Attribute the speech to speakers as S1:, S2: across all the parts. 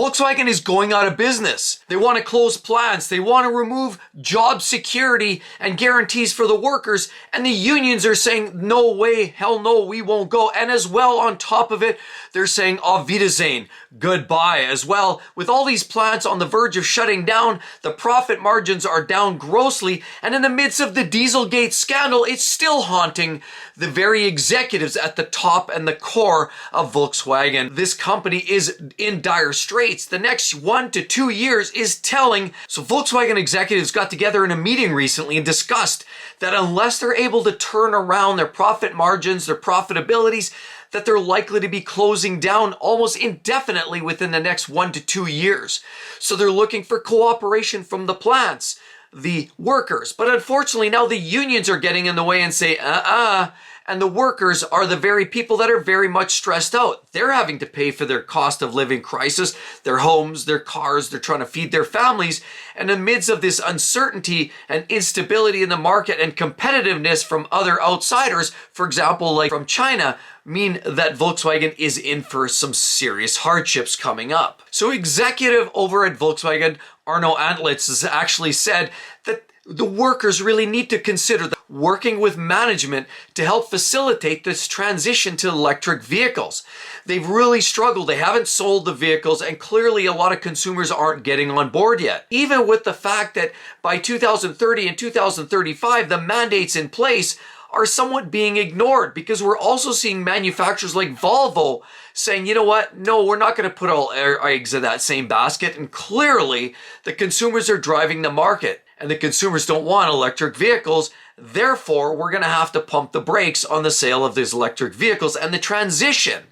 S1: Volkswagen is going out of business. They want to close plants. They want to remove job security and guarantees for the workers. And the unions are saying, no way, hell no, we won't go. And as well, on top of it, they're saying auf Wiedersehen, goodbye as well. With all these plants on the verge of shutting down, the profit margins are down grossly. And in the midst of the Dieselgate scandal, it's still haunting the very executives at the top and the core of Volkswagen. This company is in dire straits. The next 1 to 2 years is telling. So Volkswagen executives got together in a meeting recently and discussed that unless they're able to turn around their profit margins, their profitabilities, that they're likely to be closing down almost indefinitely within the next 1 to 2 years. So they're looking for cooperation from the plants, the workers. But unfortunately, now the unions are getting in the way and say, and the workers are the very people that are very much stressed out. They're having to pay for their cost of living crisis, their homes, their cars, they're trying to feed their families. And in the midst of this uncertainty and instability in the market and competitiveness from other outsiders, for example, like from China, mean that Volkswagen is in for some serious hardships coming up. So executive over at Volkswagen, Arno Antlitz, has actually said that the workers really need to consider working with management to help facilitate this transition to electric vehicles. They've really struggled. They haven't sold the vehicles, and clearly a lot of consumers aren't getting on board yet. Even with the fact that by 2030 and 2035, the mandates in place are somewhat being ignored, because we're also seeing manufacturers like Volvo saying, you know what, no, we're not going to put all our eggs in that same basket. And clearly the consumers are driving the market, and the consumers don't want electric vehicles. Therefore, we're going to have to pump the brakes on the sale of these electric vehicles and the transition.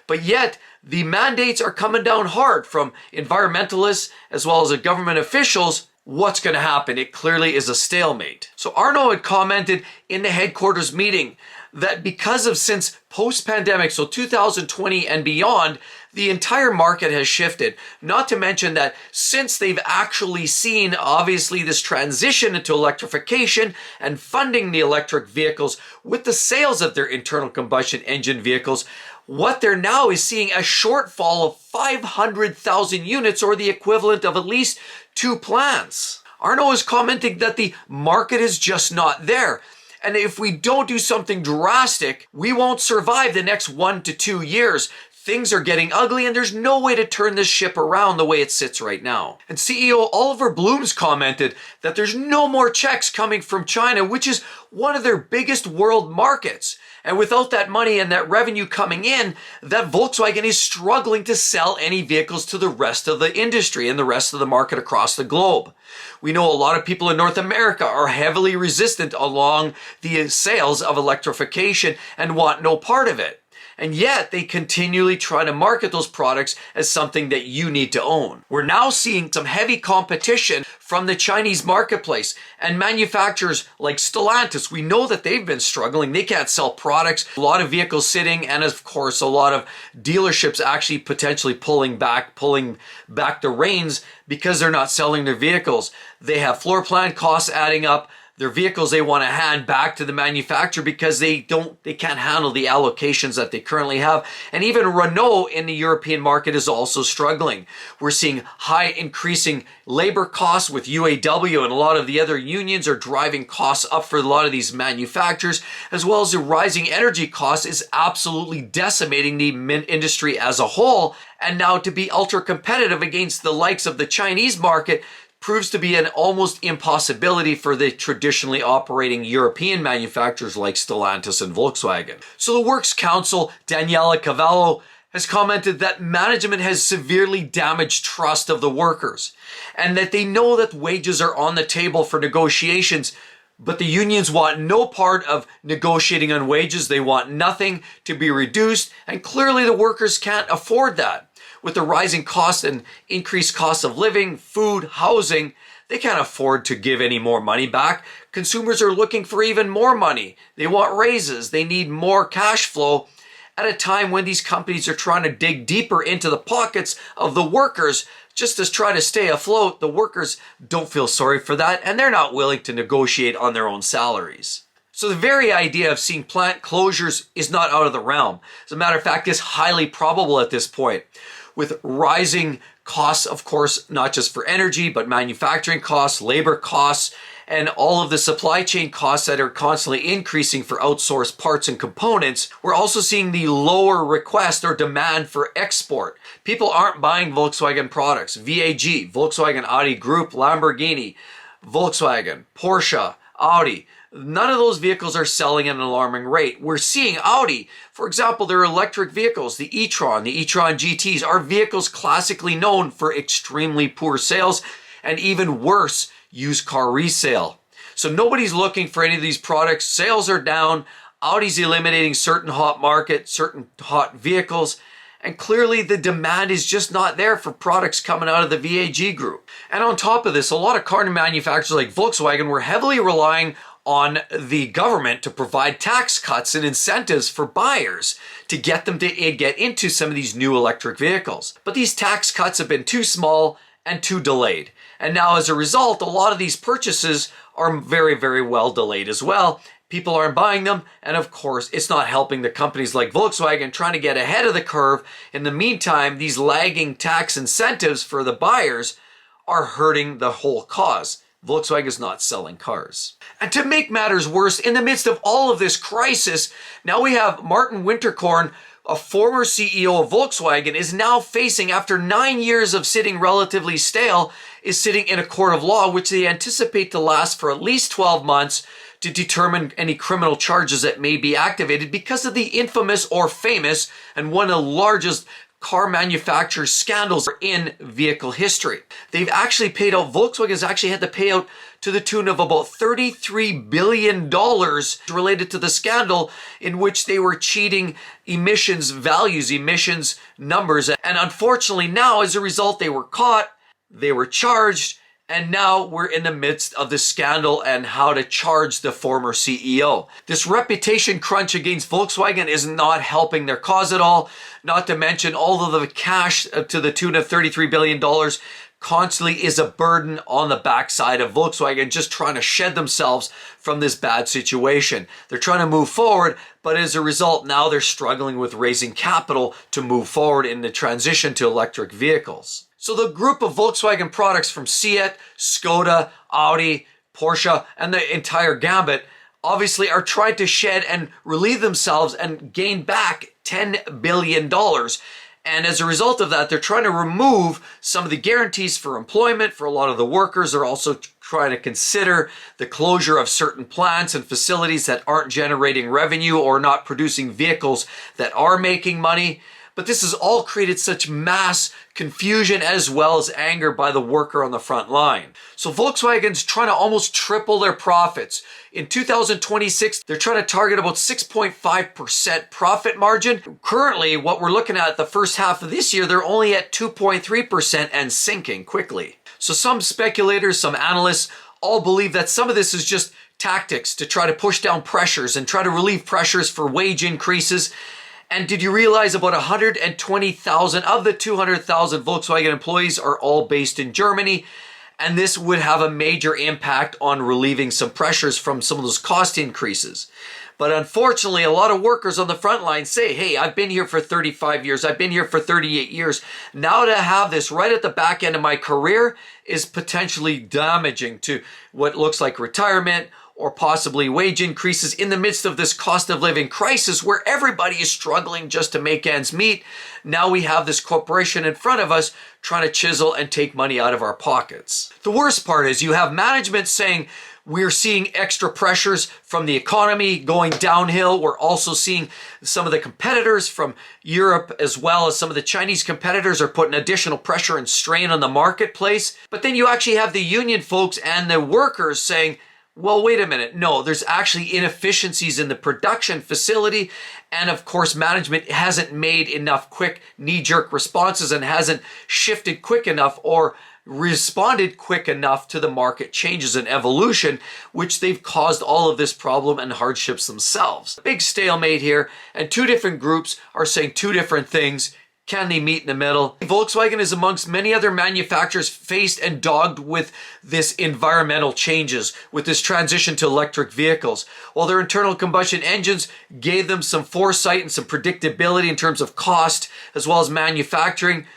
S1: But yet, the mandates are coming down hard from environmentalists as well as the government officials. What's going to happen? It clearly is a stalemate. So Arno had commented in the headquarters meeting that because of since post-pandemic, so 2020 and beyond, the entire market has shifted. Not to mention that since they've actually seen, obviously, this transition into electrification and funding the electric vehicles with the sales of their internal combustion engine vehicles, what they're now is seeing a shortfall of 500,000 units, or the equivalent of at least 2 plants. Arno is commenting that the market is just not there. And if we don't do something drastic, we won't survive the next 1 to 2 years. Things are getting ugly, and there's no way to turn this ship around the way it sits right now. And CEO Oliver Bloom's commented that there's no more checks coming from China, which is one of their biggest world markets. And without that money and that revenue coming in, that Volkswagen is struggling to sell any vehicles to the rest of the industry and the rest of the market across the globe. We know a lot of people in North America are heavily resistant along the sales of electrification and want no part of it. And yet they continually try to market those products as something that you need to own. We're now seeing some heavy competition from the Chinese marketplace and manufacturers like Stellantis. We know that they've been struggling. They can't sell products. A lot of vehicles sitting, and of course a lot of dealerships actually potentially pulling back the reins because they're not selling their vehicles. They have floor plan costs adding up. Their vehicles they want to hand back to the manufacturer because they can't handle the allocations that they currently have. And even Renault in the European market is also struggling. We're seeing high increasing labor costs with UAW, and a lot of the other unions are driving costs up for a lot of these manufacturers, as well as the rising energy costs is absolutely decimating the industry as a whole. And now to be ultra competitive against the likes of the Chinese market proves to be an almost impossibility for the traditionally operating European manufacturers like Stellantis and Volkswagen. So the Works Council, Daniela Cavallo, has commented that management has severely damaged trust of the workers, and that they know that wages are on the table for negotiations, but the unions want no part of negotiating on wages. They want nothing to be reduced, and clearly the workers can't afford that. With the rising costs and increased costs of living, food, housing, they can't afford to give any more money back. Consumers are looking for even more money. They want raises. They need more cash flow at a time when these companies are trying to dig deeper into the pockets of the workers just to try to stay afloat. The workers don't feel sorry for that, and they're not willing to negotiate on their own salaries. So the very idea of seeing plant closures is not out of the realm. As a matter of fact, it's highly probable at this point. With rising Costs, of course, not just for energy, but manufacturing costs, labor costs, and all of the supply chain costs that are constantly increasing for outsourced parts and components. We're also seeing the lower request or demand for export. People aren't buying Volkswagen products. VAG, Volkswagen Audi Group, Lamborghini, Volkswagen, Porsche, Audi. None of those vehicles are selling at an alarming rate. We're seeing Audi, for example, their electric vehicles, the e-tron GTs, are vehicles classically known for extremely poor sales and even worse, used car resale. So nobody's looking for any of these products. Sales are down. Audi's eliminating certain hot markets, certain hot vehicles, and clearly the demand is just not there for products coming out of the VAG group. And on top of this, a lot of car manufacturers like Volkswagen were heavily relying on the government to provide tax cuts and incentives for buyers to get them to get into some of these new electric vehicles. But these tax cuts have been too small and too delayed. And now as a result, a lot of these purchases are very, very well delayed as well. People aren't buying them, and of course, it's not helping the companies like Volkswagen trying to get ahead of the curve. In the meantime, these lagging tax incentives for the buyers are hurting the whole cause. Volkswagen is not selling cars. And to make matters worse, in the midst of all of this crisis, now we have Martin Winterkorn, a former CEO of Volkswagen, is now facing, after 9 years of sitting relatively stale, is sitting in a court of law, which they anticipate to last for at least 12 months to determine any criminal charges that may be activated because of the infamous or famous and one of the largest car manufacturer scandals in vehicle history. They've actually paid out, Volkswagen has actually had to pay out to the tune of about $33 billion related to the scandal in which they were cheating emissions values, emissions numbers. And unfortunately now, as a result, they were caught, they were charged, and now we're in the midst of the scandal and how to charge the former CEO. This reputation crunch against Volkswagen is not helping their cause at all, not to mention all of the cash to the tune of $33 billion constantly is a burden on the backside of Volkswagen, just trying to shed themselves from this bad situation. They're trying to move forward, but as a result, now they're struggling with raising capital to move forward in the transition to electric vehicles. So the group of Volkswagen products from Seat, Skoda, Audi, Porsche, and the entire gambit obviously are trying to shed and relieve themselves and gain back $10 billion. And as a result of that, they're trying to remove some of the guarantees for employment for a lot of the workers. They're also trying to consider the closure of certain plants and facilities that aren't generating revenue or not producing vehicles that are making money. But this has all created such mass confusion as well as anger by the worker on the front line. So Volkswagen's trying to almost triple their profits. In 2026, they're trying to target about 6.5% profit margin. Currently, what we're looking at the first half of this year, they're only at 2.3% and sinking quickly. So some speculators, some analysts all believe that some of this is just tactics to try to push down pressures and try to relieve pressures for wage increases. And did you realize about 120,000 of the 200,000 Volkswagen employees are all based in Germany? And this would have a major impact on relieving some pressures from some of those cost increases. But unfortunately, a lot of workers on the front line say, hey, I've been here for 35 years. I've been here for 38 years. Now to have this right at the back end of my career is potentially damaging to what looks like retirement or possibly wage increases in the midst of this cost of living crisis where everybody is struggling just to make ends meet. Now we have this corporation in front of us trying to chisel and take money out of our pockets. The worst part is you have management saying we're seeing extra pressures from the economy going downhill. We're also seeing some of the competitors from Europe as well as some of the Chinese competitors are putting additional pressure and strain on the marketplace. But then you actually have the union folks and the workers saying, well, wait a minute. No, there's actually inefficiencies in the production facility. And of course, management hasn't made enough quick knee-jerk responses and hasn't shifted quick enough or responded quick enough to the market changes and evolution, which they've caused all of this problem and hardships themselves. Big stalemate here, and two different groups are saying two different things. Can they meet in the middle? Volkswagen is amongst many other manufacturers faced and dogged with this environmental changes, with this transition to electric vehicles. While their internal combustion engines gave them some foresight and some predictability in terms of cost, as well as manufacturing,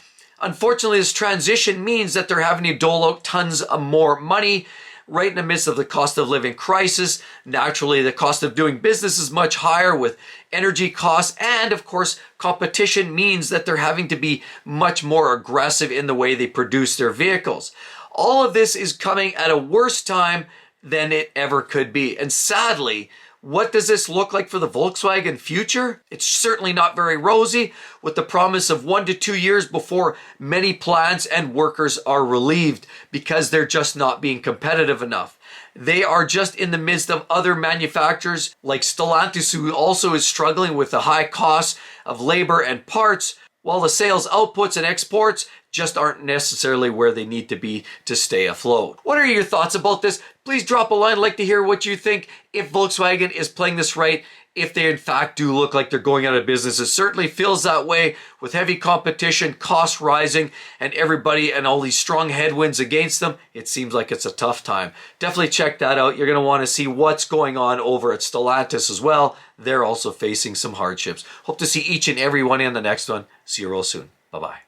S1: Unfortunately, this transition means that they're having to dole out tons of more money right in the midst of the cost of living crisis. Naturally, the cost of doing business is much higher with energy costs. And of course, competition means that they're having to be much more aggressive in the way they produce their vehicles. All of this is coming at a worse time than it ever could be. And sadly, what does this look like for the Volkswagen future? It's certainly not very rosy, with the promise of 1 to 2 years before many plants and workers are relieved because they're just not being competitive enough. They are just in the midst of other manufacturers like Stellantis, who also is struggling with the high costs of labor and parts, while the sales outputs and exports just aren't necessarily where they need to be to stay afloat. What are your thoughts about this? Please drop a line. I'd like to hear what you think, if Volkswagen is playing this right, if they in fact do look like they're going out of business. It certainly feels that way with heavy competition, costs rising, and everybody and all these strong headwinds against them. It seems like it's a tough time. Definitely check that out. You're going to want to see what's going on over at Stellantis as well. They're also facing some hardships. Hope to see each and every one in the next one. See you real soon. Bye-bye.